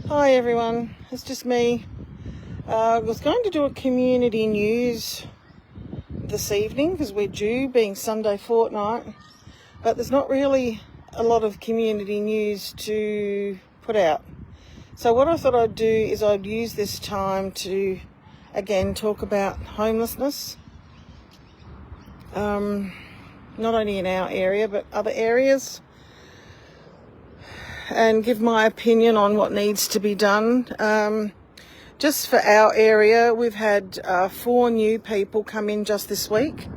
Hi everyone, it's just me. I was going to do a community news this evening because we're due, being Sunday fortnight, but there's not really a lot of community news to put out. So what I thought I'd do is I'd use this time to again talk about homelessness, not only in our area but other areas, and give my opinion on what needs to be done. Just for our area, we've had 4 new people come in just this week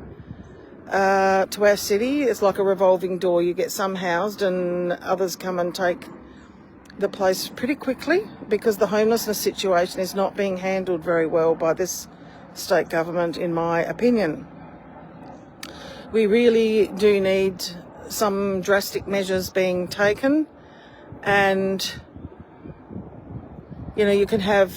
to our city. It's like a revolving door. You get some housed and others come and take the place pretty quickly because the homelessness situation is not being handled very well by this state government, in my opinion. We really do need some drastic measures being taken. And, you can have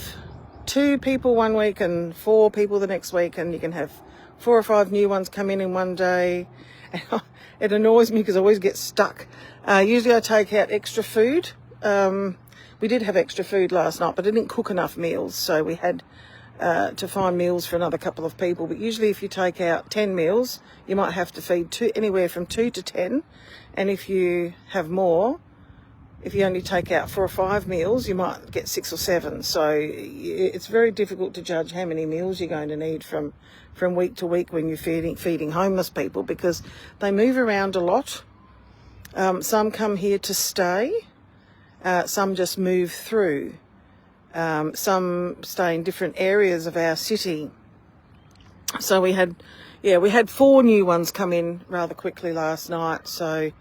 2 people one week and 4 people the next week, and you can have 4 or 5 new ones come in one day. And it annoys me because I always get stuck. Usually I take out extra food. We did have extra food last night, but I didn't cook enough meals, so we had to find meals for another couple of people. But usually if you take out 10 meals, you might have to feed anywhere from 2 to 10. And if you have more, if you only take out 4 or 5 meals, you might get 6 or 7. So it's very difficult to judge how many meals you're going to need from week to week when you're feeding homeless people, because they move around a lot. Some come here to stay. Some just move through. Some stay in different areas of our city. So we had 4 new ones come in rather quickly last night. So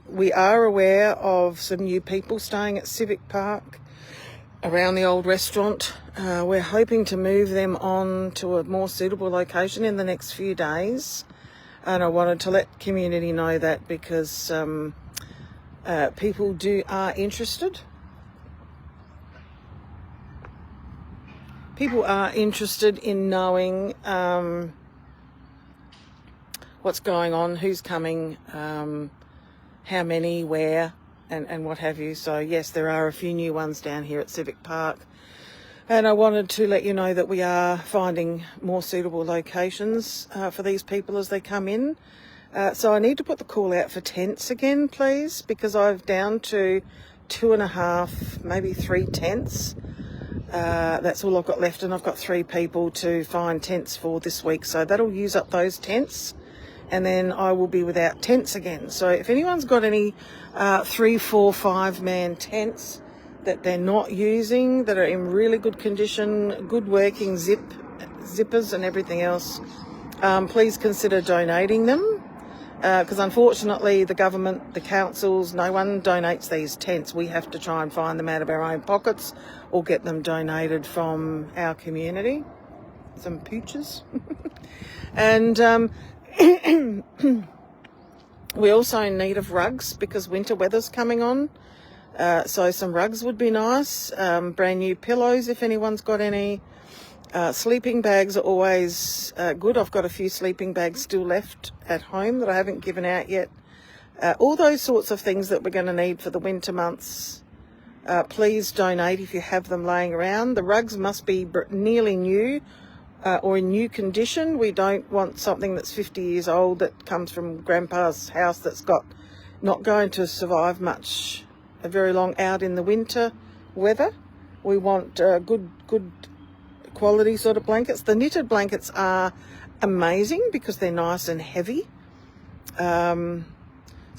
we are aware of some new people staying at Civic Park around the old restaurant. We're hoping to move them on to a more suitable location in the next few days. And I wanted to let community know that because people are interested. People are interested in knowing what's going on, who's coming, how many, where, and what have you. So yes, there are a few new ones down here at Civic Park. And I wanted to let you know that we are finding more suitable locations for these people as they come in. So I need to put the call out for tents again, please, because I've down to 2.5, maybe 3 tents. That's all I've got left, and I've got 3 people to find tents for this week. So that'll use up those tents. And then I will be without tents again. So if anyone's got any 3, 4, 5 man tents that they're not using, that are in really good condition, good working zippers and everything else, please consider donating them. Because unfortunately the government, the councils, no one donates these tents. We have to try and find them out of our own pockets or get them donated from our community. Some pooches. And we also in need of rugs because winter weather's coming on. So some rugs would be nice. Brand new pillows if anyone's got any. Sleeping bags are always good. I've got a few sleeping bags still left at home that I haven't given out yet. All those sorts of things that we're going to need for the winter months. Please donate if you have them laying around. The rugs must be nearly new. Or in new condition. We don't want something that's 50 years old that comes from Grandpa's house that's not going to survive very long out in the winter weather. We want good quality sort of blankets. The knitted blankets are amazing because they're nice and heavy. So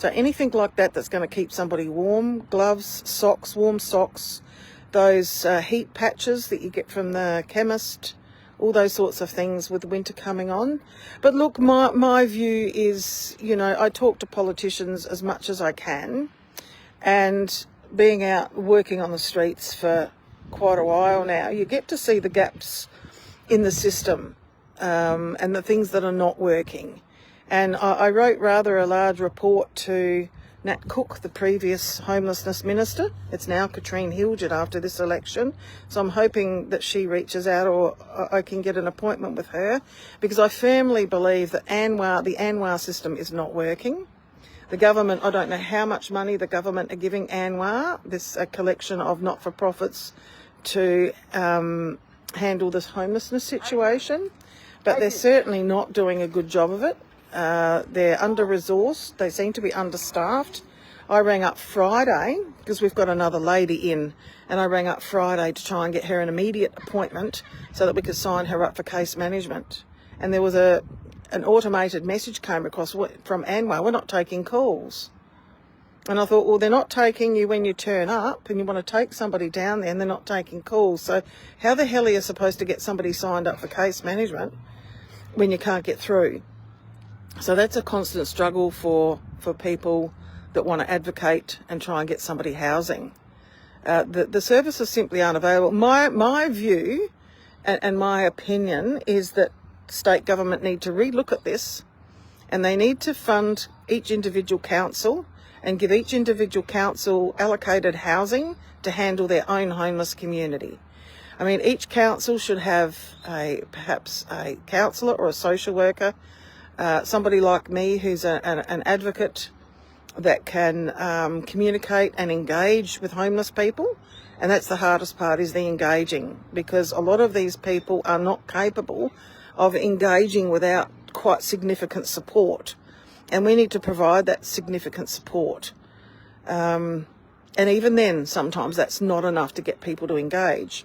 anything like that that's going to keep somebody warm. Gloves, socks, warm socks, those heat patches that you get from the chemist. All those sorts of things with winter coming on. But look, my view is, I talk to politicians as much as I can, and being out working on the streets for quite a while now, you get to see the gaps in the system and the things that are not working. And I wrote rather a large report to Nat Cook, the previous homelessness minister. It's now Katrine Hilgett after this election. So I'm hoping that she reaches out or I can get an appointment with her, because I firmly believe that the ANWR system is not working. The government, I don't know how much money the government are giving ANWR, this collection of not-for-profits, to handle this homelessness situation, but they're certainly not doing a good job of it. They're under-resourced. They seem to be understaffed. I rang up Friday, because we've got another lady in, and I rang up Friday to try and get her an immediate appointment so that we could sign her up for case management. And there was an automated message came across from ANWR, we're not taking calls. And I thought, well, they're not taking you when you turn up and you want to take somebody down there, and they're not taking calls. So how the hell are you supposed to get somebody signed up for case management when you can't get through? So that's a constant struggle for people that want to advocate and try and get somebody housing. The services simply aren't available. My view and my opinion is that state government need to relook at this, and they need to fund each individual council and give each individual council allocated housing to handle their own homeless community. I mean, each council should have perhaps a counsellor or a social worker, somebody like me who's an advocate that can communicate and engage with homeless people. And that's the hardest part, is the engaging, because a lot of these people are not capable of engaging without quite significant support. And we need to provide that significant support. And even then, sometimes that's not enough to get people to engage.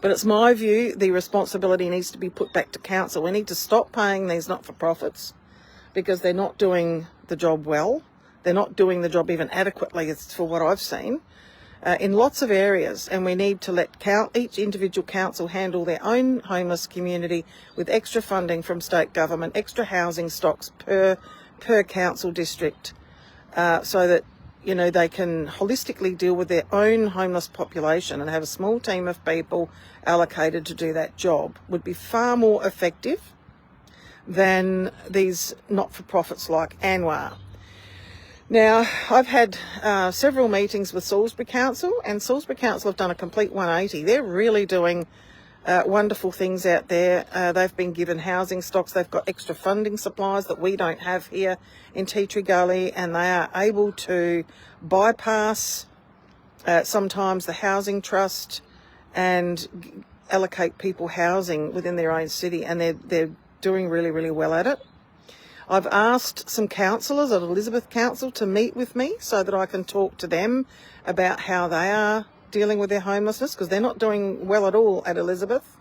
But it's my view, the responsibility needs to be put back to council. We need to stop paying these not-for-profits because they're not doing the job well. They're not doing the job even adequately, as for what I've seen, in lots of areas. And we need to let each individual council handle their own homeless community with extra funding from state government, extra housing stocks per council district, so that, you know, they can holistically deal with their own homeless population, and have a small team of people allocated to do that job. Would be far more effective than these not-for-profits like ANWR. Now, I've had several meetings with Salisbury Council, and Salisbury Council have done a complete 180. They're really doing wonderful things out there. They've been given housing stocks. They've got extra funding supplies that we don't have here in Tea Tree Gully, and they are able to bypass sometimes the housing trust and allocate people housing within their own city, and they're doing really, really well at it. I've asked some councillors at Elizabeth Council to meet with me so that I can talk to them about how they are dealing with their homelessness, because they're not doing well at all at Elizabeth.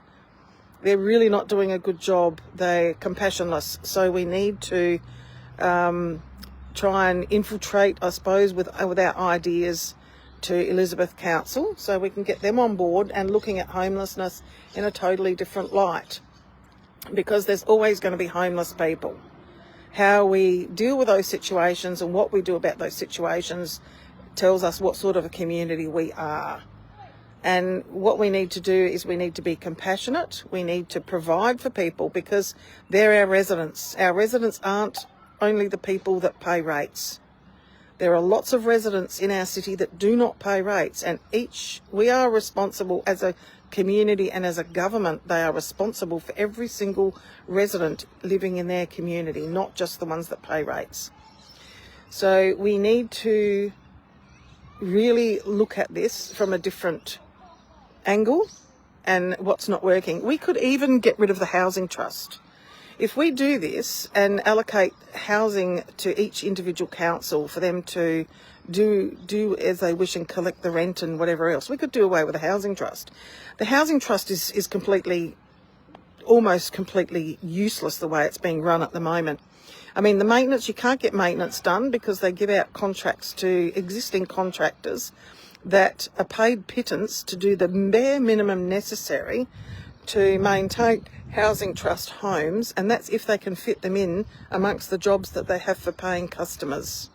They're really not doing a good job. They're compassionless. So we need to try and infiltrate, I suppose, with our ideas to Elizabeth Council, so we can get them on board and looking at homelessness in a totally different light, because there's always going to be homeless people. How we deal with those situations and what we do about those situations tells us what sort of a community we are. And what we need to do is we need to be compassionate. We need to provide for people, because they're our residents. Our residents aren't only the people that pay rates. There are lots of residents in our city that do not pay rates, and we are responsible as a community and as a government. They are responsible for every single resident living in their community, not just the ones that pay rates. So we need to really look at this from a different angle and what's not working. We could even get rid of the housing trust. If we do this and allocate housing to each individual council for them to do as they wish and collect the rent and whatever else, we could do away with the housing trust. The housing trust is almost completely useless the way it's being run at the moment. I mean, the maintenance, you can't get maintenance done because they give out contracts to existing contractors that are paid pittance to do the bare minimum necessary to maintain housing trust homes, and that's if they can fit them in amongst the jobs that they have for paying customers.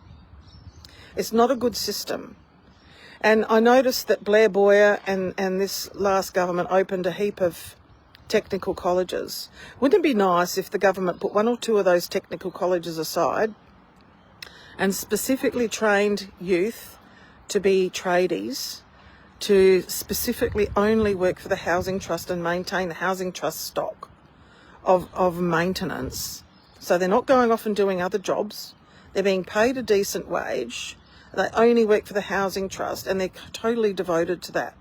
It's not a good system. And I noticed that Blair Boyer and this last government opened a heap of technical colleges. Wouldn't it be nice if the government put one or two of those technical colleges aside and specifically trained youth to be tradies, to specifically only work for the housing trust and maintain the housing trust stock of maintenance, so they're not going off and doing other jobs. They're being paid a decent wage. They only work for the housing trust, and they're totally devoted to that.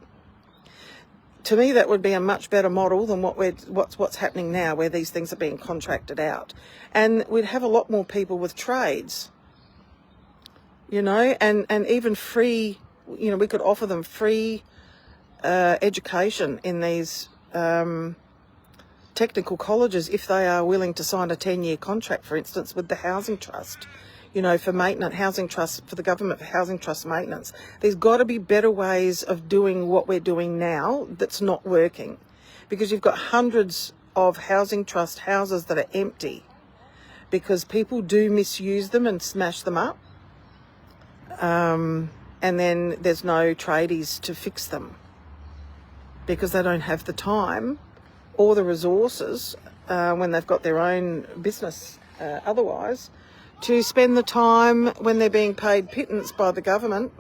To me, that would be a much better model than what's happening now, where these things are being contracted out. And we'd have a lot more people with trades, you know, and even free, you know, we could offer them free education in these technical colleges if they are willing to sign a 10-year contract, for instance, with the housing trust, you know, for maintenance, housing trust, for the government, for housing trust maintenance. There's got to be better ways of doing what we're doing now that's not working, because you've got hundreds of housing trust houses that are empty because people do misuse them and smash them up, and then there's no tradies to fix them because they don't have the time or the resources when they've got their own business otherwise, to spend the time when they're being paid pittance by the government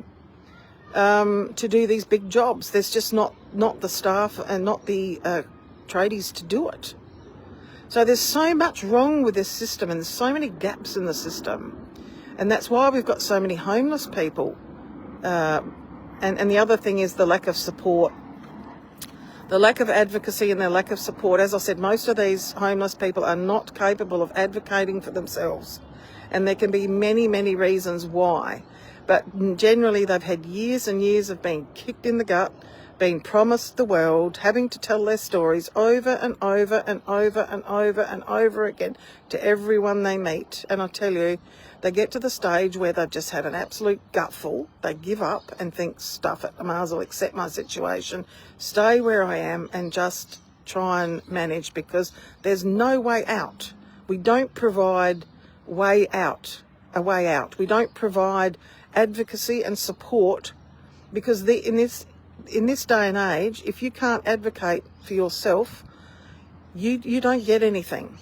to do these big jobs. There's just not the staff and not the tradies to do it. So there's so much wrong with this system, and there's so many gaps in the system. And that's why we've got so many homeless people. And the other thing is the lack of support, the lack of advocacy and the lack of support. As I said, most of these homeless people are not capable of advocating for themselves. And there can be many, many reasons why. But generally they've had years and years of being kicked in the gut, being promised the world, having to tell their stories over and over and over and over and over again to everyone they meet. And I tell you, they get to the stage where they've just had an absolute gutful. They give up and think, stuff it, I might as well accept my situation, stay where I am and just try and manage, because there's no way out. We don't provide a way out. We don't provide advocacy and support, because in this day and age, if you can't advocate for yourself, you don't get anything.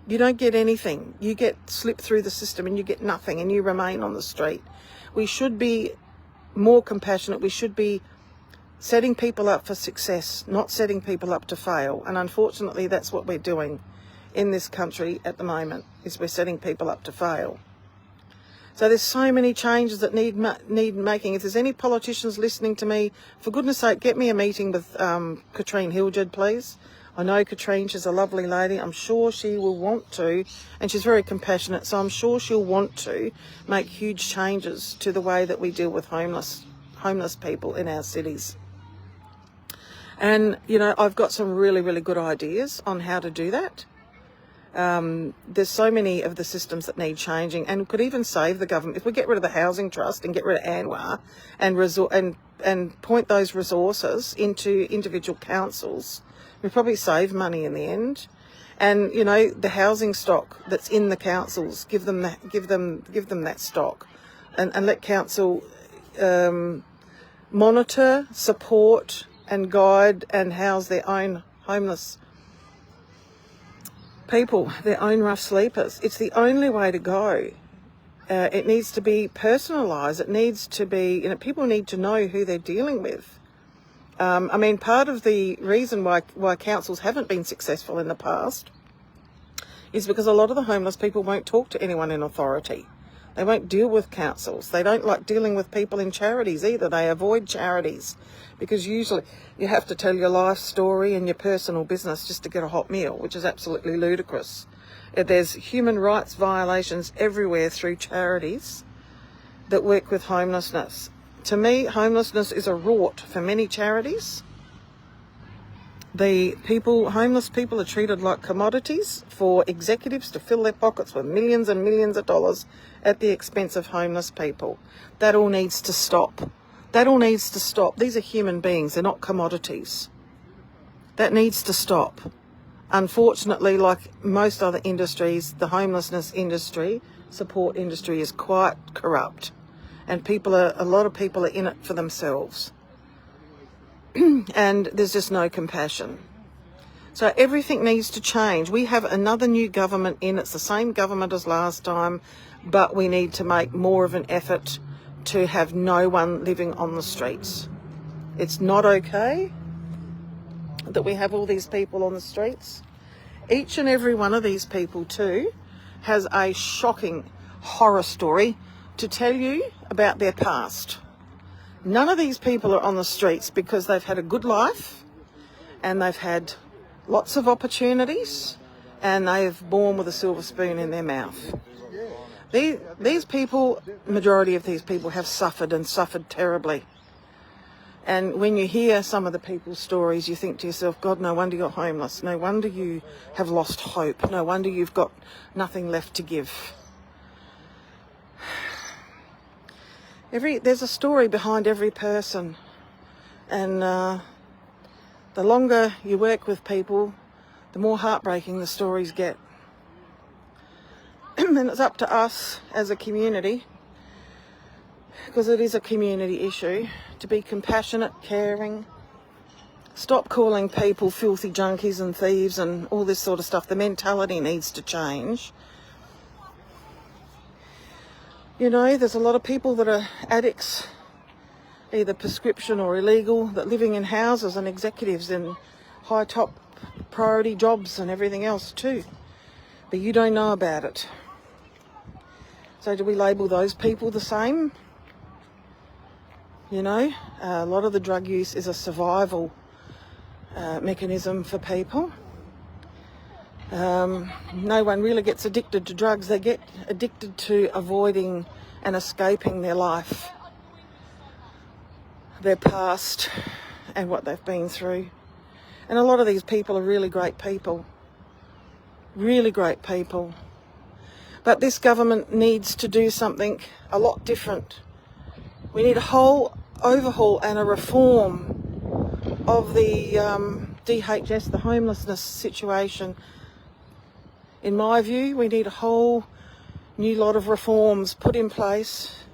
You don't get anything. You get slipped through the system and you get nothing, and you remain on the street. We should be more compassionate. We should be setting people up for success, not setting people up to fail. And unfortunately, that's what we're doing in this country at the moment, is we're setting people up to fail. So there's so many changes that need making. If there's any politicians listening to me, for goodness sake, get me a meeting with Katrine Hilgerd, please. I know Katrine, she's a lovely lady. I'm sure she will want to, and she's very compassionate, so I'm sure she'll want to make huge changes to the way that we deal with homeless people in our cities. And, you know, I've got some really, really good ideas on how to do that. There's so many of the systems that need changing, and could even save the government if we get rid of the housing trust and get rid of ANWR and point those resources into individual councils. We probably save money in the end. And, you know, the housing stock that's in the councils, give them that stock, and let council monitor, support and guide and house their own homeless people, their own rough sleepers. It's the only way to go. It needs to be personalised. It needs to be, you know, people need to know who they're dealing with. I mean, part of the reason why councils haven't been successful in the past is because a lot of the homeless people won't talk to anyone in authority. They won't deal with councils. They don't like dealing with people in charities either. They avoid charities because usually you have to tell your life story and your personal business just to get a hot meal, which is absolutely ludicrous. There's human rights violations everywhere through charities that work with homelessness. To me, homelessness is a rort for many charities. Homeless people are treated like commodities for executives to fill their pockets with millions and millions of dollars at the expense of homeless people. That all needs to stop. That all needs to stop. These are human beings. They're not commodities. That needs to stop. Unfortunately, like most other industries, the homelessness industry, support industry, is quite corrupt. And a lot of people are in it for themselves. And there's just no compassion. So everything needs to change. We have another new government in. It's the same government as last time, but we need to make more of an effort to have no one living on the streets. It's not okay that we have all these people on the streets. Each and every one of these people too has a shocking, horror story to tell you about their past. None of these people are on the streets because they've had a good life and they've had lots of opportunities and they've born with a silver spoon in their mouth. These people, majority of these people have suffered and suffered terribly. And when you hear some of the people's stories, you think to yourself, God, no wonder you're homeless. No wonder you have lost hope. No wonder you've got nothing left to give. There's a story behind every person. And the longer you work with people, the more heartbreaking the stories get. And it's up to us as a community, because it is a community issue, to be compassionate, caring, stop calling people filthy junkies and thieves and all this sort of stuff. The mentality needs to change. You know, there's a lot of people that are addicts, either prescription or illegal, that living in houses and executives in high top priority jobs and everything else too. But you don't know about it. So do we label those people the same? You know, a lot of the drug use is a survival mechanism for people. No one really gets addicted to drugs. They get addicted to avoiding and escaping their life, their past, and what they've been through. And a lot of these people are really great people. Really great people. But this government needs to do something a lot different. We need a whole overhaul and a reform of the DHS, the homelessness situation. In my view, we need a whole new lot of reforms put in place.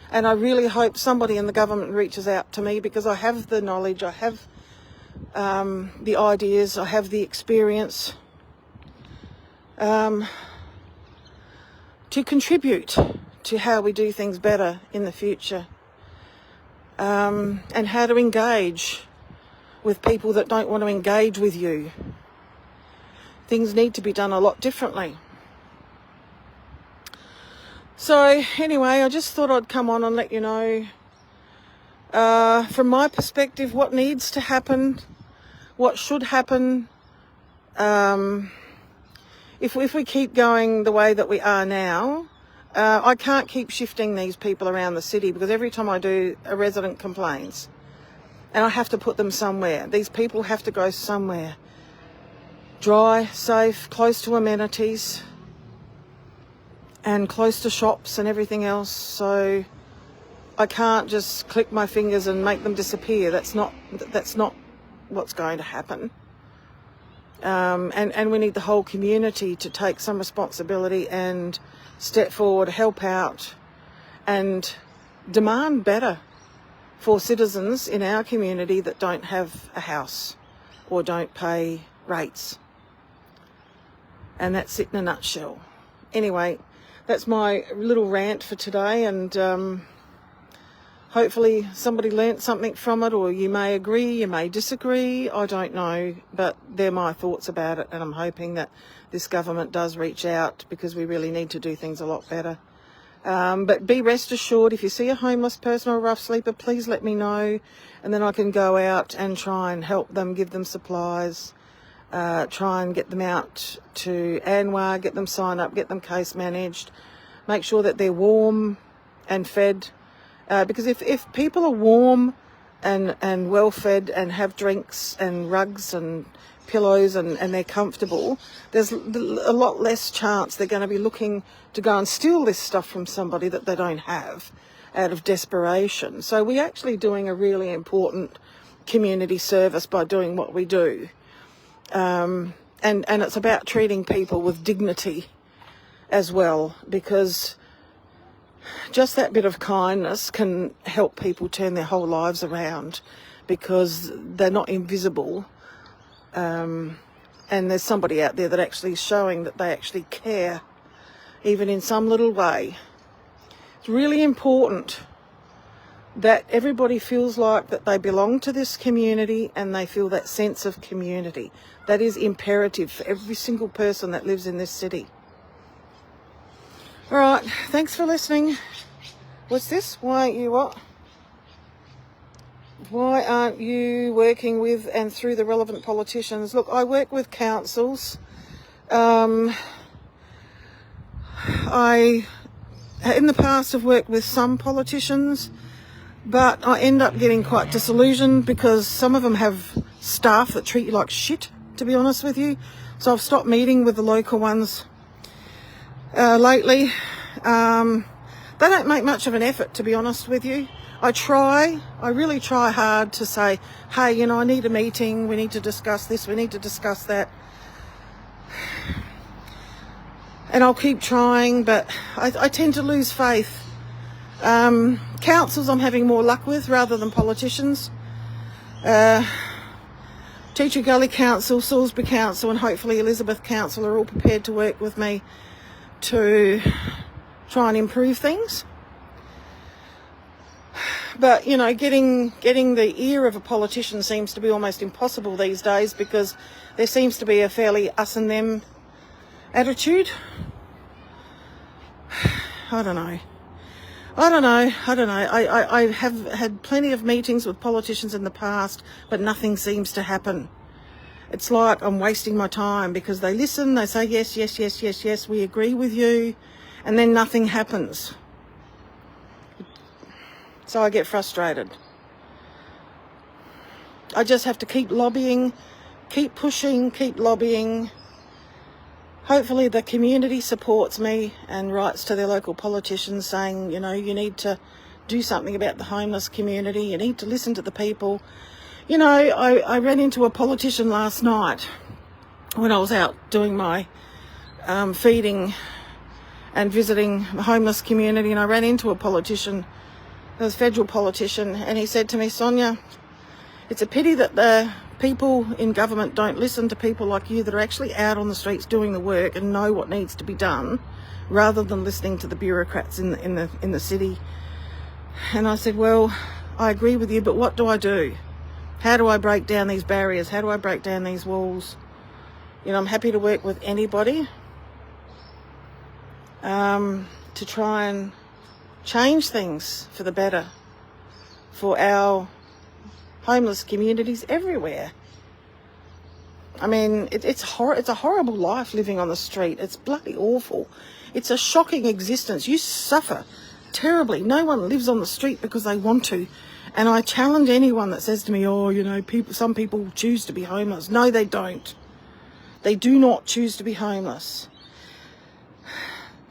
And I really hope somebody in the government reaches out to me, because I have the knowledge, I have the ideas, I have the experience to contribute to how we do things better in the future, and how to engage with people that don't want to engage with you. Things need to be done a lot differently. So anyway, I just thought I'd come on and let you know, from my perspective, what needs to happen, what should happen. If we keep going the way that we are now, I can't keep shifting these people around the city, because every time I do, a resident complains. And I have to put them somewhere. These people have to go somewhere. Dry, safe, close to amenities, and close to shops and everything else. So I can't just click my fingers and make them disappear. That's not what's going to happen. And we need the whole community to take some responsibility and step forward, help out, and demand better for citizens in our community that don't have a house or don't pay rates. And that's it in a nutshell. Anyway, that's my little rant for today, and hopefully somebody learnt something from it, or you may agree, you may disagree, I don't know, but they're my thoughts about it, and I'm hoping that this government does reach out, because we really need to do things a lot better. But be rest assured, if you see a homeless person or a rough sleeper, please let me know, and then I can go out and try and help them, give them supplies, try and get them out to ANWR, get them signed up, get them case managed, make sure that they're warm and fed. Because if people are warm and well fed and have drinks and rugs and pillows and they're comfortable, there's a lot less chance they're going to be looking to go and steal this stuff from somebody that they don't have out of desperation. So we're actually doing a really important community service by doing what we do. And it's about treating people with dignity as well, because just that bit of kindness can help people turn their whole lives around, because they're not invisible. And there's somebody out there that actually is showing that they actually care, even in some little way. It's really important that everybody feels like that they belong to this community and they feel that sense of community. That is imperative for every single person that lives in this city. All right, thanks for listening. What's this? Why aren't you what? Why aren't you working with and through the relevant politicians? Look, I work with councils. I, in the past, have worked with some politicians, but I end up getting quite disillusioned because some of them have staff that treat you like shit, to be honest with you. So I've stopped meeting with the local ones lately. They don't make much of an effort, to be honest with you. I really try hard to say, hey, you know, I need a meeting, we need to discuss this, we need to discuss that. And I'll keep trying, but I tend to lose faith. Councils I'm having more luck with rather than politicians. Teacher Gully Council, Salisbury Council and hopefully Elizabeth Council are all prepared to work with me to try and improve things. But, you know, getting the ear of a politician seems to be almost impossible these days because there seems to be a fairly us and them attitude. I don't know. I have had plenty of meetings with politicians in the past, but nothing seems to happen. It's like I'm wasting my time because they listen, they say yes, we agree with you, and then nothing happens. So I get frustrated. I just have to keep lobbying, keep pushing, keep lobbying. Hopefully the community supports me and writes to their local politicians saying, you know, you need to do something about the homeless community. You need to listen to the people. You know, I ran into a politician last night when I was out doing my feeding and visiting the homeless community, and I ran into a politician, a federal politician, and he said to me, Sonia, it's a pity that the people in government don't listen to people like you that are actually out on the streets doing the work and know what needs to be done, rather than listening to the bureaucrats in the city. And I said, well, I agree with you, but what do I do? How do I break down these barriers? How do I break down these walls? You know, I'm happy to work with anybody to try and change things for the better for our homeless communities everywhere. I mean, it's a horrible life living on the street. It's bloody awful. It's a shocking existence. You suffer terribly. No one lives on the street because they want to. And I challenge anyone that says to me, oh, you know, some people choose to be homeless. No, they don't. They do not choose to be homeless.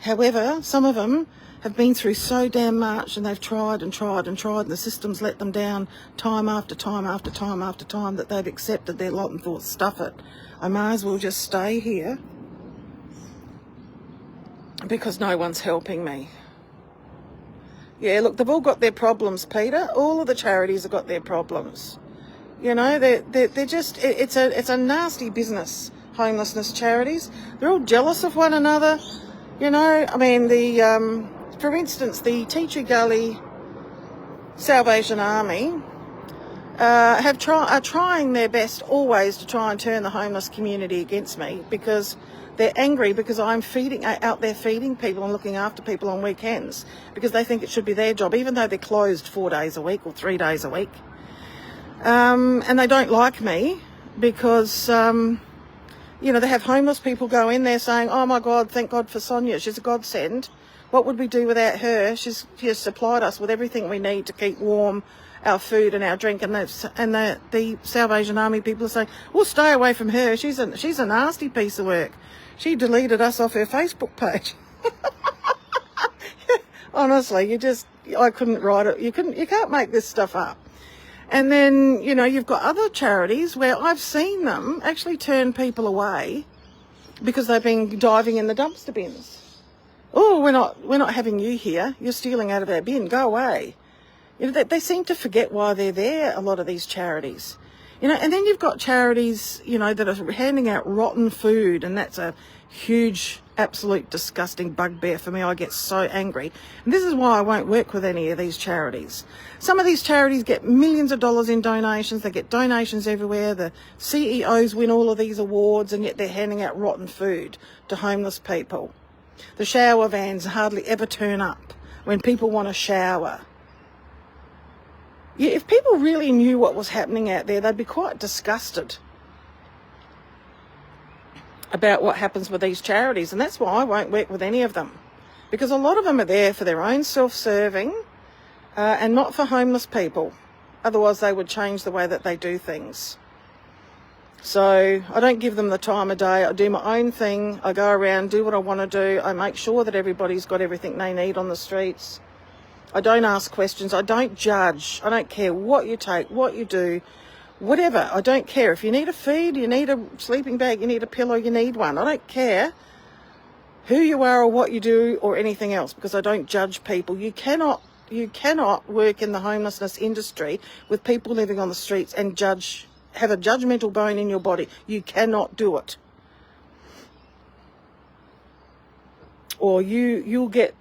However, some of them have been through so damn much, and they've tried and the system's let them down time after time that they've accepted their lot and thought, stuff it, I may as well just stay here because no one's helping me. Yeah, look, they've all got their problems, Peter. All of the charities have got their problems. You know, they're just, it's a nasty business, homelessness charities. They're all jealous of one another. You know, I mean, for instance, the Teacher Gully Salvation Army are trying their best always to try and turn the homeless community against me because they're angry because I'm out there feeding people and looking after people on weekends because they think it should be their job, even though they're closed 4 days a week or 3 days a week. And they don't like me because you know, they have homeless people go in there saying, oh my God, thank God for Sonia, she's a godsend. What would we do without her? She has supplied us with everything we need to keep warm, our food and our drink. And the Salvation Army people are saying, well, stay away from her. She's a nasty piece of work. She deleted us off her Facebook page. Honestly, I couldn't write it. You can't make this stuff up. And then, you know, you've got other charities where I've seen them actually turn people away because they've been diving in the dumpster bins. Oh, we're not having you here. You're stealing out of our bin. Go away. You know, they seem to forget why they're there, a lot of these charities. You know, and then you've got charities, you know, that are handing out rotten food, and that's a huge, absolute disgusting bugbear for me. I get so angry. And this is why I won't work with any of these charities. Some of these charities get millions of dollars in donations. They get donations everywhere. The CEOs win all of these awards, and yet they're handing out rotten food to homeless people. The shower vans hardly ever turn up when people want a shower. Yeah, if people really knew what was happening out there, they'd be quite disgusted about what happens with these charities. And that's why I won't work with any of them, because a lot of them are there for their own self-serving and not for homeless people. Otherwise they would change the way that they do things. So I don't give them the time of day. I do my own thing. I go around, do what I want to do. I make sure that everybody's got everything they need on the streets. I don't ask questions. I don't judge. I don't care what you take, what you do, whatever. I don't care. If you need a feed, you need a sleeping bag, you need a pillow, you need one. I don't care who you are or what you do or anything else, because I don't judge people. You cannot work in the homelessness industry with people living on the streets and have a judgmental bone in your body. You cannot do it. Or you'll get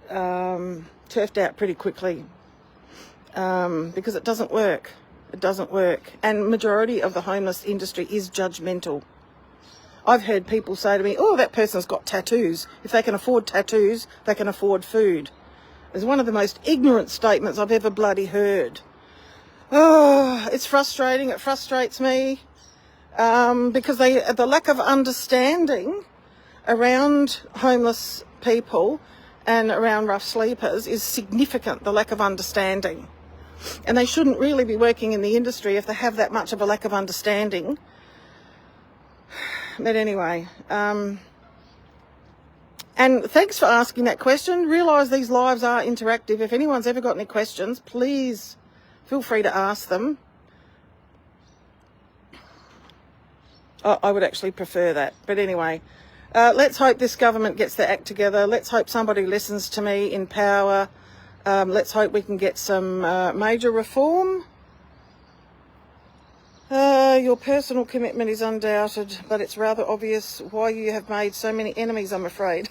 turfed out pretty quickly, because it doesn't work. It doesn't work. And majority of the homeless industry is judgmental. I've heard people say to me, oh, that person's got tattoos. If they can afford tattoos, they can afford food. It's one of the most ignorant statements I've ever bloody heard. Oh, it's frustrating. It frustrates me, because the lack of understanding around homeless people and around rough sleepers is significant, the lack of understanding. And they shouldn't really be working in the industry if they have that much of a lack of understanding. But anyway, and thanks for asking that question. Realise these lives are interactive. If anyone's ever got any questions, please feel free to ask them. I would actually prefer that. But anyway, let's hope this government gets their act together. Let's hope somebody listens to me in power. Let's hope we can get some major reform. Your personal commitment is undoubted, but it's rather obvious why you have made so many enemies, I'm afraid.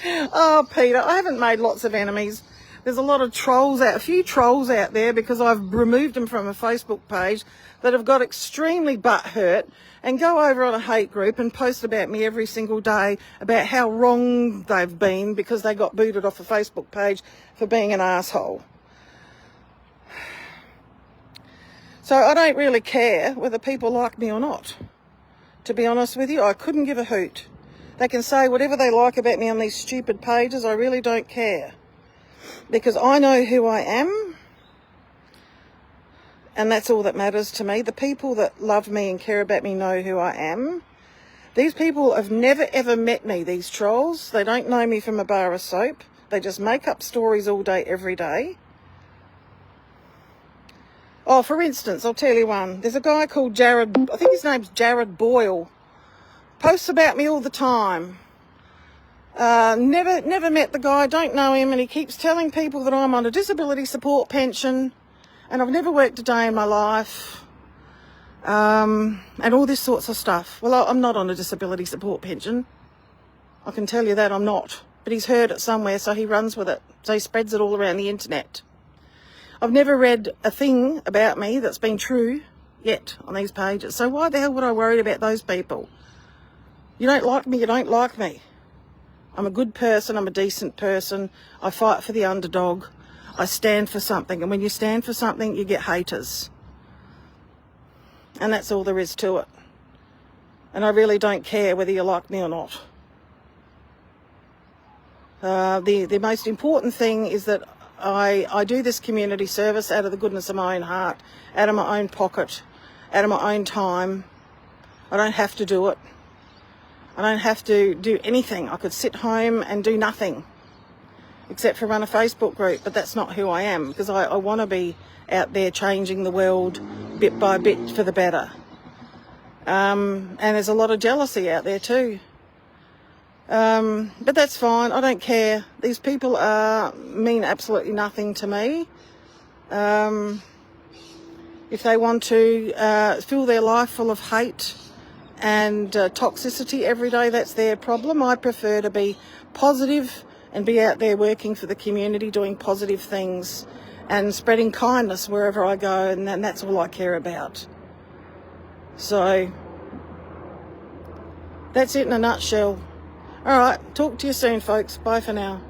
Oh, Peter, I haven't made lots of enemies. There's a few trolls out there, because I've removed them from a Facebook page, that have got extremely butthurt and go over on a hate group and post about me every single day about how wrong they've been because they got booted off a Facebook page for being an asshole. So I don't really care whether people like me or not. To be honest with you, I couldn't give a hoot. They can say whatever they like about me on these stupid pages. I really don't care. Because I know who I am. And that's all that matters to me. The people that love me and care about me know who I am. These people have never ever met me, these trolls. They don't know me from a bar of soap. They just make up stories all day, every day. Oh, for instance, I'll tell you one. There's a guy called Jared, I think his name's Jared Boyle. Posts about me all the time. Never met the guy, don't know him, and he keeps telling people that I'm on a disability support pension and I've never worked a day in my life, and all this sorts of stuff. Well, I'm not on a disability support pension. I can tell you that I'm not. But he's heard it somewhere, so he runs with it. So he spreads it all around the internet. I've never read a thing about me that's been true yet on these pages. So why the hell would I worry about those people? You don't like me, you don't like me. I'm a good person, I'm a decent person. I fight for the underdog. I stand for something. And when you stand for something, you get haters. And that's all there is to it. And I really don't care whether you like me or not. The most important thing is that I do this community service out of the goodness of my own heart, out of my own pocket, out of my own time. I don't have to do it. I don't have to do anything. I could sit home and do nothing except for run a Facebook group, but that's not who I am, because I want to be out there changing the world bit by bit for the better. And there's a lot of jealousy out there too. But that's fine. I don't care. These people mean absolutely nothing to me. If they want to fill their life full of hate and toxicity every day, that's their problem. I prefer to be positive and be out there working for the community, doing positive things and spreading kindness wherever I go, and that's all I care about. So that's it in a nutshell. All right, talk to you soon, folks. Bye for now.